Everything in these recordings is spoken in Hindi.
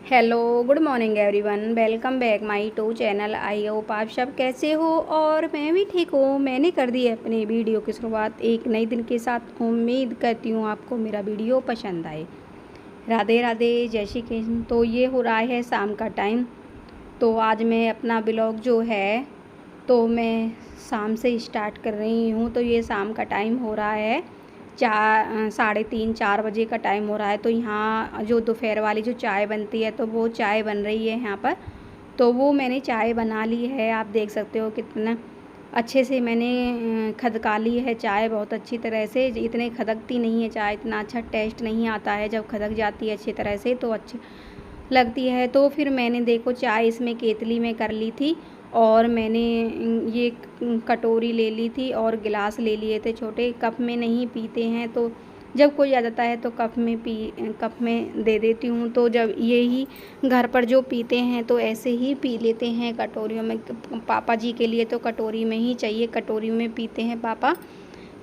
Hello good morning everyone, welcome back my to channel. I hope आप सब कैसे हो और मैं भी ठीक हूँ। मैंने कर दी है अपनी वीडियो की शुरुआत एक नए दिन के साथ। उम्मीद करती हूँ आपको मेरा वीडियो पसंद आए। राधे राधे, जय श्री कृष्ण। तो ये हो रहा है शाम का टाइम। तो आज मैं अपना ब्लॉग जो है तो मैं शाम से स्टार्ट कर रही हूँ। तो ये शाम का टाइम हो रहा है 3:30-4 बजे का टाइम हो रहा है। तो यहाँ जो दोपहर वाली जो चाय बनती है तो वो चाय बन रही है यहाँ पर। तो वो मैंने चाय बना ली है। आप देख सकते हो कितना अच्छे से मैंने खदका ली है चाय, बहुत अच्छी तरह से। इतने खदकती नहीं है चाय, इतना अच्छा टेस्ट नहीं आता है। जब खदक जाती है अच्छी तरह से तो अच्छी लगती है। तो फिर मैंने देखो चाय इसमें केतली में कर ली थी और मैंने ये कटोरी ले ली थी और गिलास ले लिए थे छोटे। कप में नहीं पीते हैं, तो जब कोई आ जाता है तो कप में दे देती हूँ। तो जब यही घर पर जो पीते हैं तो ऐसे ही पी लेते हैं कटोरियों में। पापा जी के लिए तो कटोरी में ही चाहिए, कटोरी में पीते हैं पापा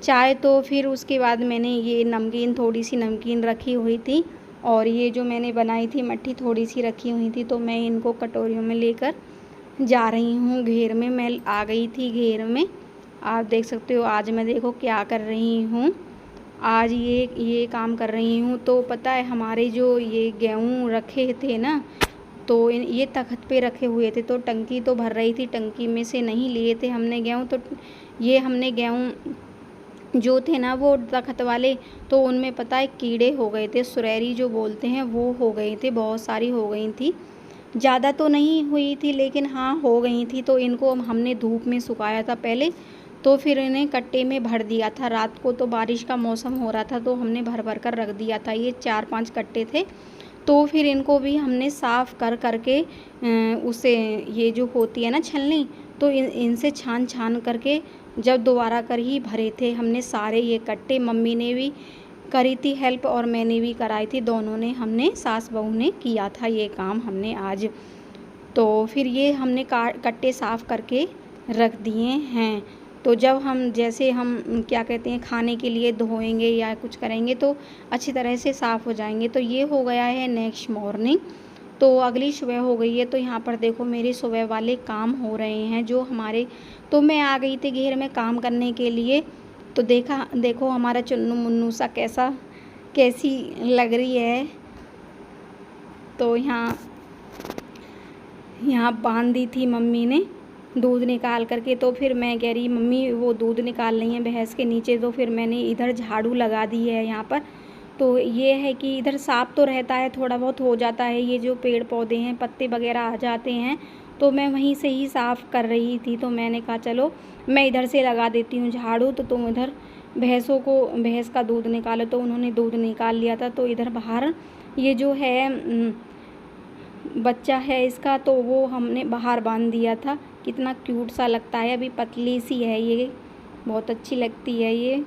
चाय। तो फिर उसके बाद मैंने ये नमकीन, थोड़ी सी नमकीन रखी हुई थी और ये जो मैंने बनाई थी मट्ठी थोड़ी सी रखी हुई थी। तो मैं इनको कटोरियों में लेकर जा रही हूँ। घेर में मैं आ गई थी, घेर में आप देख सकते हो। आज मैं देखो क्या कर रही हूँ, आज ये काम कर रही हूँ। तो पता है हमारे जो ये गेहूँ रखे थे ना, तो ये तख्त पे रखे हुए थे। तो टंकी तो भर रही थी, टंकी में से नहीं लिए थे हमने गेहूँ। तो ये हमने गेहूँ जो थे ना वो तख्त वाले, तो उनमें पता है कीड़े हो गए थे, सुरैरी जो बोलते हैं वो हो गई थी, बहुत सारी हो गई थी। ज़्यादा तो नहीं हुई थी लेकिन हाँ हो गई थी। तो इनको हमने धूप में सुखाया था पहले, तो फिर इन्हें कट्टे में भर दिया था। रात को तो बारिश का मौसम हो रहा था तो हमने भर भर कर रख दिया था। ये 4-5 कट्टे थे। तो फिर इनको भी हमने साफ़ कर करके उसे, ये जो होती है ना छलनी, तो इनसे छान छान करके जब दोबारा कर ही भरे थे हमने सारे ये कट्टे। मम्मी ने भी करी थी हेल्प और मैंने भी कराई थी, दोनों ने, हमने सास बहू ने किया था ये काम हमने आज। तो फिर ये हमने कट्टे साफ़ करके रख दिए हैं। तो जब हम, जैसे हम क्या कहते हैं, खाने के लिए धोएंगे या कुछ करेंगे तो अच्छी तरह से साफ़ हो जाएंगे। तो ये हो गया है नेक्स्ट मॉर्निंग। तो अगली सुबह हो गई है। तो यहाँ पर देखो मेरे सुबह वाले काम हो रहे हैं जो हमारे। तो मैं आ गई थी घेर में काम करने के लिए। तो देखो हमारा चुन्नू मुन्नू सा कैसी लग रही है। तो यहाँ बांध दी थी मम्मी ने दूध निकाल करके। तो फिर मैं कह रही मम्मी वो दूध निकाल रही हैं भैंस के नीचे। तो फिर मैंने इधर झाड़ू लगा दी है यहाँ पर। तो ये है कि इधर साफ़ तो रहता है, थोड़ा बहुत हो जाता है। ये जो पेड़ पौधे हैं पत्ते वगैरह आ जाते हैं तो मैं वहीं से ही साफ़ कर रही थी। तो मैंने कहा चलो मैं इधर से लगा देती हूँ झाड़ू, तो तुम इधर भैंस का दूध निकालो। तो उन्होंने दूध निकाल लिया था। तो इधर बाहर ये जो है बच्चा है इसका, तो वो हमने बाहर बांध दिया था। कितना क्यूट सा लगता है, अभी पतली सी है ये, बहुत अच्छी लगती है ये।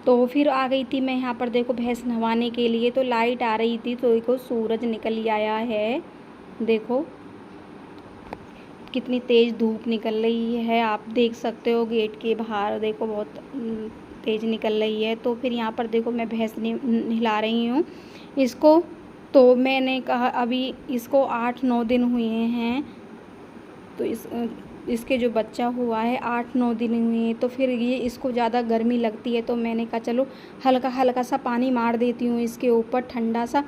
तो फिर आ गई थी मैं यहाँ पर देखो भैंस नहवाने के लिए। तो लाइट आ रही थी तो देखो सूरज निकल आया है, देखो कितनी तेज़ धूप निकल रही है। आप देख सकते हो गेट के बाहर देखो बहुत तेज़ निकल रही है। तो फिर यहाँ पर देखो मैं भैंस नहला रही हूँ इसको। तो मैंने कहा अभी इसको 8-9 दिन हुए हैं। तो इसके जो बच्चा हुआ है 8-9 दिन हुए हैं। तो फिर ये इसको ज़्यादा गर्मी लगती है तो मैंने कहा चलो हल्का हल्का सा पानी मार देती हूँ इसके ऊपर, ठंडा सा।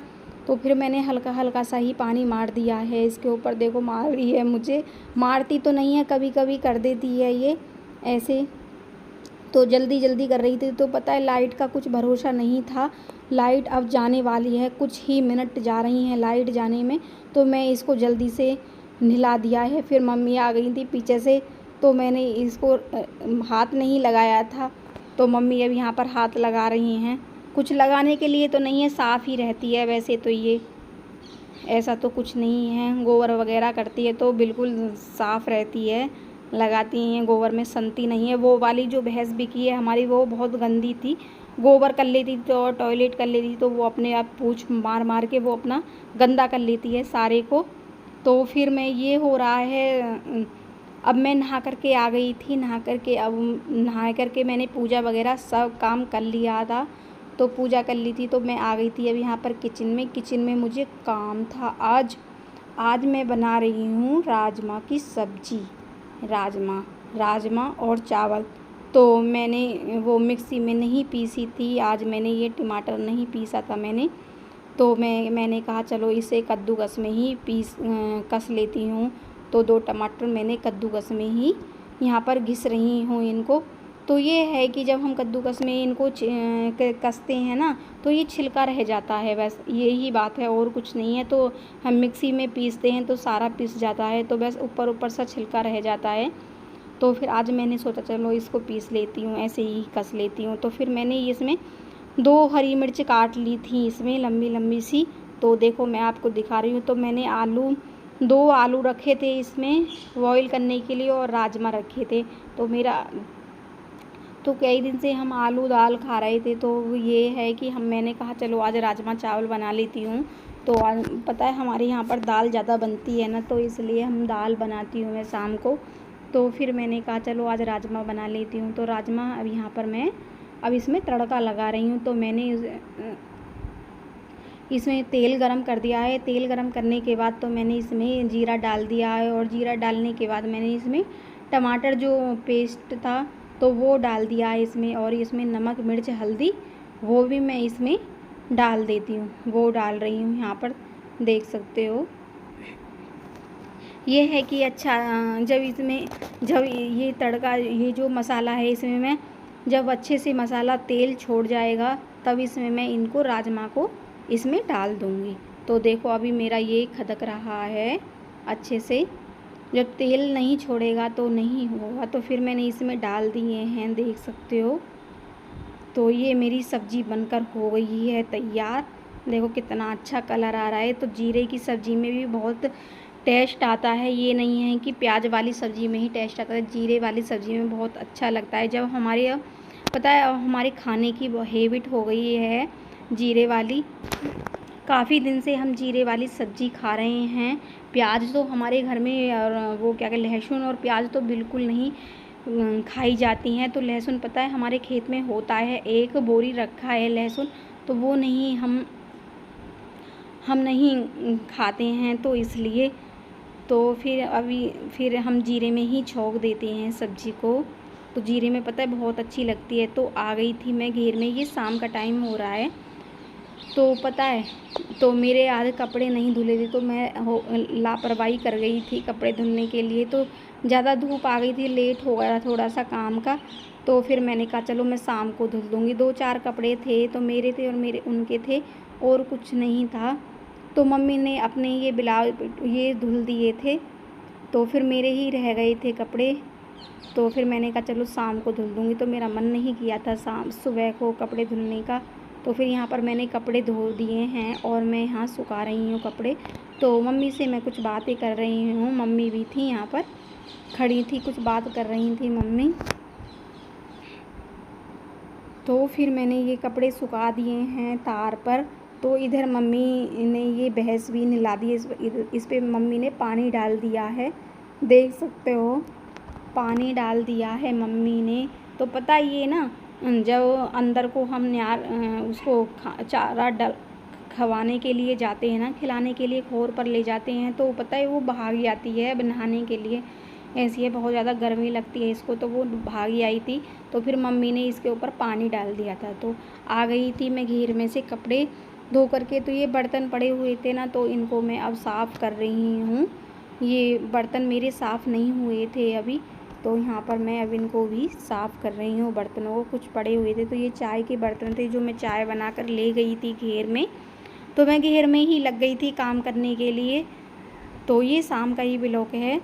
तो फिर मैंने हल्का हल्का सा ही पानी मार दिया है इसके ऊपर। देखो मार रही है मुझे, मारती तो नहीं है, कभी कभी कर देती है ये ऐसे। तो जल्दी जल्दी कर रही थी। तो पता है लाइट का कुछ भरोसा नहीं था, लाइट अब जाने वाली है, कुछ ही मिनट जा रही हैं लाइट जाने में। तो मैं इसको जल्दी से नहला दिया है। फिर मम्मी आ गई थी पीछे से, तो मैंने इसको हाथ नहीं लगाया था। तो मम्मी अब यहाँ पर हाथ लगा रही हैं। कुछ लगाने के लिए तो नहीं है, साफ़ ही रहती है वैसे तो ये, ऐसा तो कुछ नहीं है। गोबर वगैरह करती है तो बिल्कुल साफ़ रहती है, लगाती हैं गोबर में सनती नहीं है। वो वाली जो भैंस बिकी है हमारी वो बहुत गंदी थी, गोबर कर लेती तो टॉयलेट कर लेती तो वो अपने आप पूँछ मार मार के वो अपना गंदा कर लेती है सारे को। तो फिर मैं ये हो रहा है, अब मैं नहा करके आ गई थी। नहा करके मैंने पूजा वगैरह सब काम कर लिया था। तो पूजा कर ली थी। तो मैं आ गई थी अब यहाँ पर किचन में मुझे काम था आज मैं बना रही हूँ राजमा की सब्जी। राजमा और चावल। तो मैंने वो मिक्सी में नहीं पीसी थी, आज मैंने ये टमाटर नहीं पीसा था मैंने, तो मैंने कहा चलो इसे कद्दूकस में ही कस लेती हूँ। तो 2 टमाटर मैंने कद्दूकस में ही यहाँ पर घिस रही हूँ इनको। तो ये है कि जब हम कद्दूकस में इनको कसते हैं ना, तो ये छिलका रह जाता है, बस यही बात है और कुछ नहीं है। तो हम मिक्सी में पीसते हैं तो सारा पिस जाता है, तो बस ऊपर सा छिलका रह जाता है। तो फिर आज मैंने सोचा चलो इसको पीस लेती हूँ, ऐसे ही कस लेती हूँ। तो फिर मैंने इसमें 2 हरी मिर्च काट ली थी इसमें लंबी सी। तो देखो मैं आपको दिखा रही हूँ। तो मैंने 2 आलू रखे थे इसमें बॉईल करने के लिए और राजमा रखे थे। तो कई दिन से हम आलू दाल खा रहे थे, तो ये है कि मैंने कहा चलो आज राजमा चावल बना लेती हूँ। तो पता है हमारे यहाँ पर दाल ज़्यादा बनती है ना, तो इसलिए हम दाल बनाती हूँ मैं शाम को। तो फिर मैंने कहा चलो आज राजमा बना लेती हूँ। तो राजमा अब यहाँ पर मैं इसमें तड़का लगा रही हूँ। तो मैंने इसमें तेल गरम कर दिया है। तेल गरम करने के बाद तो मैंने इसमें जीरा डाल दिया है, और जीरा डालने के बाद मैंने इसमें टमाटर जो पेस्ट था तो वो डाल दिया है इसमें, और इसमें नमक मिर्च हल्दी वो भी मैं इसमें डाल देती हूँ, वो डाल रही हूँ यहाँ पर देख सकते हो। ये है कि अच्छा जब ये तड़का, ये जो मसाला है इसमें मैं जब अच्छे से मसाला तेल छोड़ जाएगा तब इसमें मैं इनको राजमा को इसमें डाल दूँगी। तो देखो अभी मेरा ये खदक रहा है अच्छे से, जब तेल नहीं छोड़ेगा तो नहीं होगा। तो फिर मैंने इसमें डाल दिए हैं, देख सकते हो। तो ये मेरी सब्ज़ी बनकर हो गई है तैयार। देखो कितना अच्छा कलर आ रहा है। तो जीरे की सब्ज़ी में भी बहुत टेस्ट आता है, ये नहीं है कि प्याज वाली सब्ज़ी में ही टेस्ट आता है, जीरे वाली सब्ज़ी में बहुत अच्छा लगता है। जब पता है हमारे खाने की हैबिट हो गई है जीरे वाली, काफ़ी दिन से हम जीरे वाली सब्ज़ी खा रहे हैं। प्याज तो हमारे घर में और वो क्या कहते लहसुन और प्याज तो बिल्कुल नहीं खाई जाती हैं। तो लहसुन पता है हमारे खेत में होता है, 1 बोरी रखा है लहसुन, तो वो नहीं हम नहीं खाते हैं, तो इसलिए तो फिर हम जीरे में ही छौंक देते हैं सब्ज़ी को। तो जीरे में पता है बहुत अच्छी लगती है। तो आ गई थी मैं घेर में, ये शाम का टाइम हो रहा है। तो पता है तो मेरे आधे कपड़े नहीं धुले थे, तो मैं लापरवाही कर गई थी कपड़े धुलने के लिए। तो ज़्यादा धूप आ गई थी, लेट हो गया थोड़ा सा काम का। तो फिर मैंने कहा चलो मैं शाम को धुल दूँगी। 2-4 कपड़े थे, तो मेरे थे और मेरे उनके थे, और कुछ नहीं था। तो मम्मी ने अपने ये ब्लाउज ये धुल दिए थे, तो फिर मेरे ही रह गए थे कपड़े। तो फिर मैंने कहा चलो शाम को धुल दूँगी। तो मेरा मन नहीं किया था सुबह को कपड़े धुलने का। तो फिर यहाँ पर मैंने कपड़े धो दिए हैं और मैं यहाँ सुखा रही हूँ कपड़े। तो मम्मी से मैं कुछ बातें कर रही हूँ, मम्मी भी थी यहाँ पर खड़ी थी, कुछ बात कर रही थी मम्मी। तो फिर मैंने ये कपड़े सुखा दिए हैं तार पर। तो इधर मम्मी ने ये भैंस भी नहला दी, इस पे मम्मी ने पानी डाल दिया है, देख सकते हो, पानी डाल दिया है मम्मी ने। तो पता ये ना जब अंदर को हम उसको चारा खवाने के लिए जाते हैं ना, खिलाने के लिए खोर पर ले जाते हैं, तो पता है वो भाग जाती है नहाने के लिए, ऐसी है बहुत ज़्यादा गर्मी लगती है इसको, तो वो भागी आई थी। तो फिर मम्मी ने इसके ऊपर पानी डाल दिया था। तो आ गई थी मैं घेर में से कपड़े धो करके। तो ये बर्तन पड़े हुए थे ना, तो इनको मैं अब साफ़ कर रही हूँ। ये बर्तन मेरे साफ़ नहीं हुए थे अभी, तो यहाँ पर मैं अब इनको भी साफ़ कर रही हूँ बर्तनों को, कुछ पड़े हुए थे। तो ये चाय के बर्तन थे जो मैं चाय बनाकर ले गई थी घेर में, तो मैं घेर में ही लग गई थी काम करने के लिए। तो ये शाम का ही ब्लॉग है।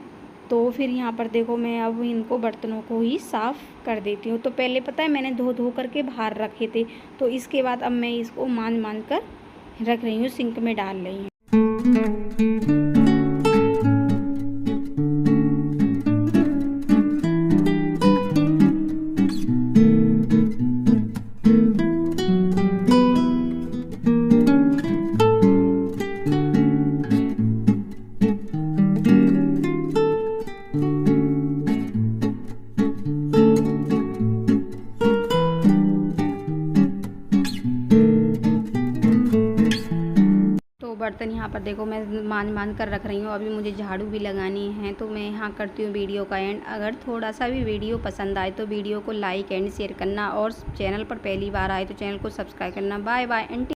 तो फिर यहाँ पर देखो मैं अब इनको बर्तनों को ही साफ़ कर देती हूँ। तो पहले पता है मैंने धो करके बाहर रखे थे, तो इसके बाद अब मैं इसको मान कर रख रही हूँ, सिंक में डाल रही हूँ। पर देखो मैं मान कर रख रही हूँ। अभी मुझे झाड़ू भी लगानी है, तो मैं यहाँ करती हूँ वीडियो का एंड। अगर थोड़ा सा भी वीडियो पसंद आए तो वीडियो को लाइक एंड शेयर करना, और चैनल पर पहली बार आए तो चैनल को सब्सक्राइब करना। Bye bye and